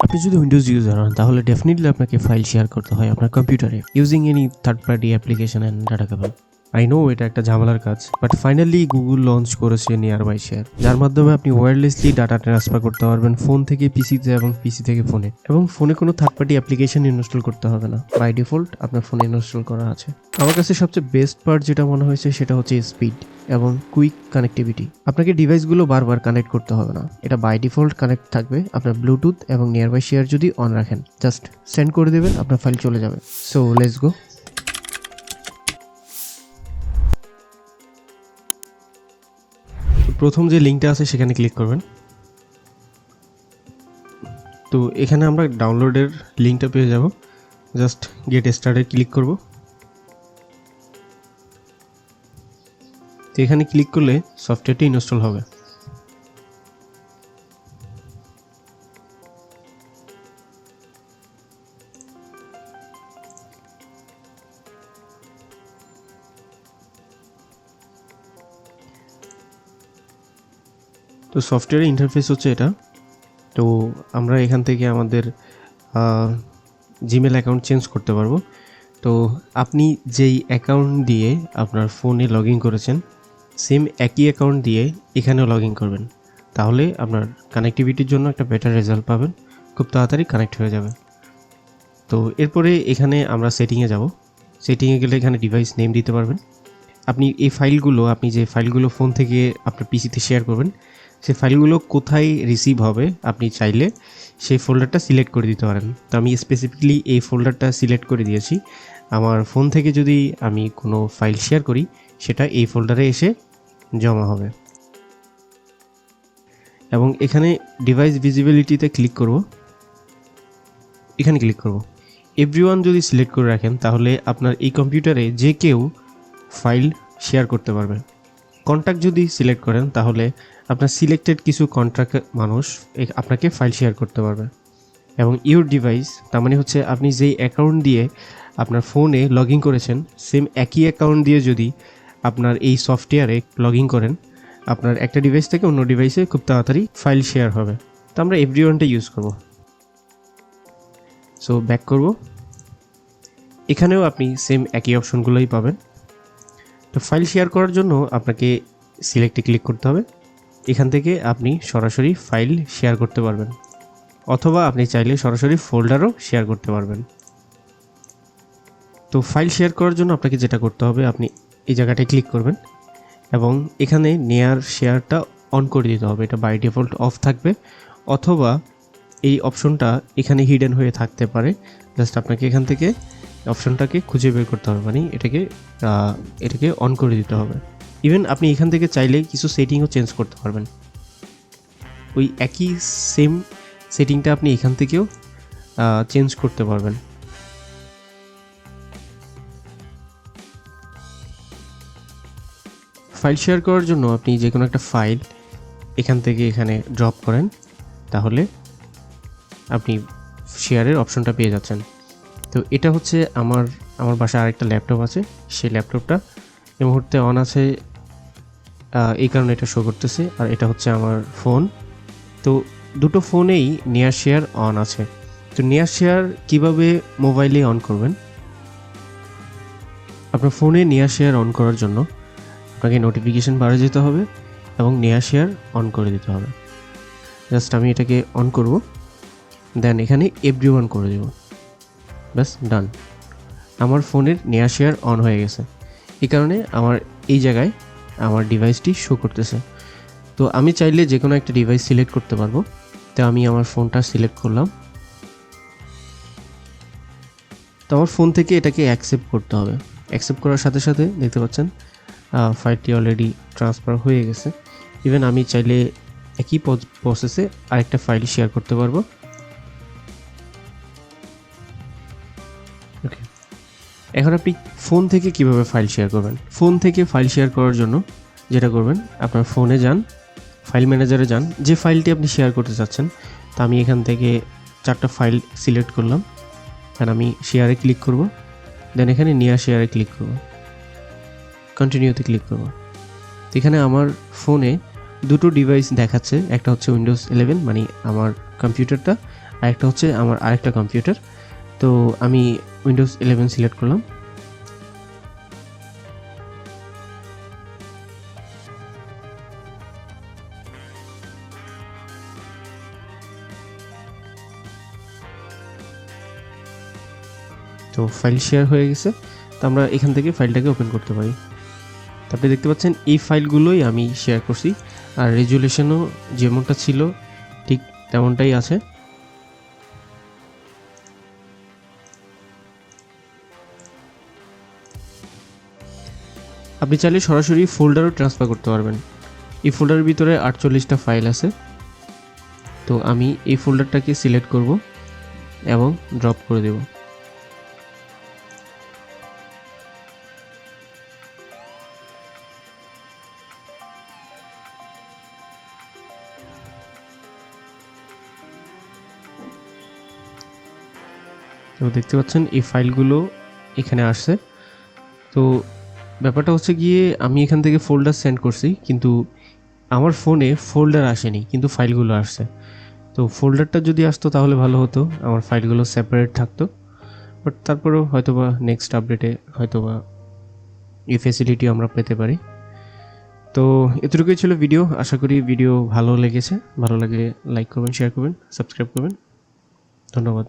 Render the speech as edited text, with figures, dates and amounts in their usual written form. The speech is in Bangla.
আপনি যদি উইন্ডোজ ইউজার হন তাহলে ডেফিনেটলি আপনাকে ফাইল শেয়ার করতে হয় আপনার কম্পিউটারে using any third party application and data cable. I know এটা একটা ঝামেলার কাজ, বাট ফাইনালি গুগল লঞ্চ করেছে নিয়ার বাই শেয়ার, যার মাধ্যমে আপনি ওয়্যারলেসলি ডাটা ট্রান্সফার করতে পারবেন ফোন থেকে পিসিতে এবং পিসি থেকে ফোনে, এবং ফোনে কোনো থার্ড পার্টি অ্যাপ্লিকেশন ইনস্টল করতে হবে না, বাই ডিফল্ট আপনার ফোনে ইনস্টল করা আছে। আমার কাছে সবচেয়ে বেস্ট পার্ট যেটা মনে হয়েছে সেটা হচ্ছে স্পিড এবং কুইক কানেক্টিভিটি। আপনাকে ডিভাইসগুলো বারবার কানেক্ট করতে হবে না, এটা বাই ডিফল্ট কানেক্ট থাকবে আপনার ব্লুটুথ এবং নিয়ার বাই শেয়ার যদি অন রাখেন, জাস্ট সেন্ড করে দেবেন, আপনার ফাইল চলে যাবে। So let's go. প্রথম যে লিঙ্কটা আছে সেখানে ক্লিক করবেন। তো এখানে আমরা ডাউনলোডের লিঙ্কটা পেয়ে যাব, জাস্ট গেট স্টার্টে ক্লিক করব। তো এখানে ক্লিক করলে সফটওয়্যারটি ইনস্টল হবে। তো সফটওয়্যারের ইন্টারফেস হচ্ছে এটা। তো আমরা এখান থেকে আমাদের জিমেল অ্যাকাউন্ট চেঞ্জ করতে পারবো। তো আপনি যেই অ্যাকাউন্ট দিয়ে আপনার ফোনে লগ ইন করেছেন সেম একই অ্যাকাউন্ট দিয়ে এখানেও লগ ইন করবেন, তাহলে আপনার কানেক্টিভিটির জন্য একটা বেটার রেজাল্ট পাবেন, খুব তাড়াতাড়ি কানেক্ট হয়ে যাবে। তো এরপরে এখানে আমরা সেটিংয়ে যাব। সেটিংয়ে গেলে এখানে ডিভাইস নেম দিতে পারবেন। আপনি এই ফাইলগুলো, আপনি যে ফাইলগুলো ফোন থেকে আপনার পিসিতে শেয়ার করবেন, সেই ফাইলগুলো কোথায় রিসিভ হবে আপনি চাইলে সেই ফোল্ডারটা সিলেক্ট করে দিতে পারেন। তো আমি স্পেসিফিকলি এই ফোল্ডারটা সিলেক্ট করে দিয়েছি। আমার ফোন থেকে যদি আমি কোনো ফাইল শেয়ার করি সেটা এই ফোল্ডারে এসে জমা হবে। এবং এখানে ডিভাইস ভিজিবিলিটিতে ক্লিক করব, এখানে ক্লিক করব। এভরিওয়ান যদি সিলেক্ট করে রাখেন তাহলে আপনার এই কম্পিউটারে যে কেউ ফাইল শেয়ার করতে পারবে। কন্ট্যাক্ট যদি সিলেক্ট করেন তাহলে আপনার সিলেক্টেড কিছু কন্ট্যাক্ট মানুষ আপনাকে ফাইল শেয়ার করতে পারবে। এবং ইউর ডিভাইস তার মানে হচ্ছে আপনি যেই অ্যাকাউন্ট দিয়ে আপনার ফোনে লগ ইন করেছেন সেম একই অ্যাকাউন্ট দিয়ে যদি আপনার এই সফটওয়্যারে লগ ইন করেন, আপনার একটা ডিভাইস থেকে অন্য ডিভাইসে খুব তাড়াতাড়ি ফাইল শেয়ার হবে। তো আমরা এভরিওয়ানটা ইউজ করব। সো ব্যাক করব। এখানেও আপনি সেম একই অপশনগুলোই পাবেন। তো ফাইল শেয়ার করার জন্য আপনাকে সিলেক্টে ক্লিক করতে হবে। এখান থেকে আপনি সরাসরি ফাইল শেয়ার করতে পারবেন, অথবা আপনি চাইলে সরাসরি ফোল্ডারও শেয়ার করতে পারবেন। তো ফাইল শেয়ার করার জন্য আপনাকে যেটা করতে হবে, আপনি এই জায়গাটায় ক্লিক করবেন এবং এখানে নেয়ার শেয়ারটা অন করে দিতে হবে। এটা বাই ডিফল্ট অফ থাকবে, অথবা এই অপশনটা এখানে হিডেন হয়ে থাকতে পারে। জাস্ট আপনাকে এখান থেকে অপশনটাকে খুঁজে বের করতে হবে, মানে এটাকে অন করে দিতে হবে। ইভেন আপনি এখান থেকে চাইলে কিছু সেটিংও চেঞ্জ করতে পারবেন। ওই একই সেম সেটিংটা আপনি এখান থেকেও চেঞ্জ করতে পারবেন। ফাইল শেয়ার করার জন্য আপনি যে কোনো একটা ফাইল এখান থেকে এখানে ড্রপ করেন, তাহলে আপনি শেয়ারের অপশনটা পেয়ে যাচ্ছেন। তো এটা হচ্ছে আমার বাসায় আরেকটা ল্যাপটপ আছে, সেই ল্যাপটপটা এই মুহূর্তে অন আছে, এই কারণে এটা শো করতেছে। আর এটা হচ্ছে আমার ফোন। তো দুটো ফোনেই নিয়ার শেয়ার অন আছে। তো নিয়ার শেয়ার কীভাবে মোবাইলে অন করবেন? আপনার ফোনে নিয়ার শেয়ার অন করার জন্য আপনাকে নোটিফিকেশান বারে যেতে হবে এবং নিয়ার শেয়ার অন করে দিতে হবে। জাস্ট আমি এটাকে অন করব, দেন এখানে এভরিওয়ান করে দেব, ব্যাস ডান। আমার ফোনের নিয়ার শেয়ার অন হয়ে গেছে, এই কারণে আমার এই জায়গায় আমার ডিভাইসটি শো করতেছে। তো আমি চাইলে যে কোনো একটা ডিভাইস সিলেক্ট করতে পারবো। তো আমি আমার ফোনটা সিলেক্ট করলাম। তো আমার ফোন থেকে এটাকে অ্যাকসেপ্ট করতে হবে। অ্যাকসেপ্ট করার সাথে সাথে দেখতে পাচ্ছেন ফাইলটি অলরেডি ট্রান্সফার হয়ে গেছে। ইভেন আমি চাইলে একই প্রসেসে আরেকটা ফাইল শেয়ার করতে পারবো। ওকে, এখন আপনি ফোন থেকে কিভাবে ফাইল শেয়ার করবেন? ফোন থেকে ফাইল শেয়ার করার জন্য যেটা করবেন, আপনার ফোনে যান, ফাইল ম্যানেজারে যান, যে ফাইলটি আপনি শেয়ার করতে চাচ্ছেন। তো আমি এখান থেকে 4টা ফাইল সিলেক্ট করলাম, দেন আমি শেয়ারে ক্লিক করব, দেন এখানে নিয়ার শেয়ারে ক্লিক করব, কন্টিনিউতে ক্লিক করব। তো এখানে আমার ফোনে দুটো ডিভাইস দেখাচ্ছে, একটা হচ্ছে উইন্ডোজ 11 মানে আমার কম্পিউটারটা, আরেকটা হচ্ছে আমার আরেকটা কম্পিউটার। তো আমি উইন্ডোজ 11 সিলেক্ট করলাম। তো ফাইল শেয়ার হয়ে গেছে। তো আমরা এখান থেকে ফাইলটাকে ওপেন করতে পারি। তো আপনি দেখতে পাচ্ছেন এই ফাইলগুলোই আমি শেয়ার করছি, আর রেজুলেশনও যেমনটা ছিল ঠিক তেমনটাই আছে। আপনি চাইলে সরাসরি ফোল্ডারও ট্রান্সফার করতে পারবেন। এই ফোল্ডারের ভিতরে 48টা ফাইল আছে। তো আমি এই ফোল্ডারটাকে সিলেক্ট করব এবং ড্রপ করে দেব। তো দেখতে পাচ্ছেন এই ফাইলগুলো এখানে আসছে। তো ব্যাপারটা হচ্ছে গিয়ে আমি এখান থেকে ফোল্ডার সেন্ড করছি, কিন্তু আমার ফোনে ফোল্ডার আসেনি, কিন্তু ফাইলগুলো আসছে। তো ফোল্ডারটা যদি আসতো তাহলে ভালো হতো, আমার ফাইলগুলো সেপারেট থাকতো। বাট তারপরেও হয়তোবা নেক্সট আপডেটে হয়তোবা এই ফ্যাসিলিটি আমরা পেতে পারি। তো এতটুকুই ছিল ভিডিও। আশা করি ভিডিও ভালো লেগেছে। ভালো লাগলে লাইক করবেন, শেয়ার করবেন, সাবস্ক্রাইব করবেন। ধন্যবাদ।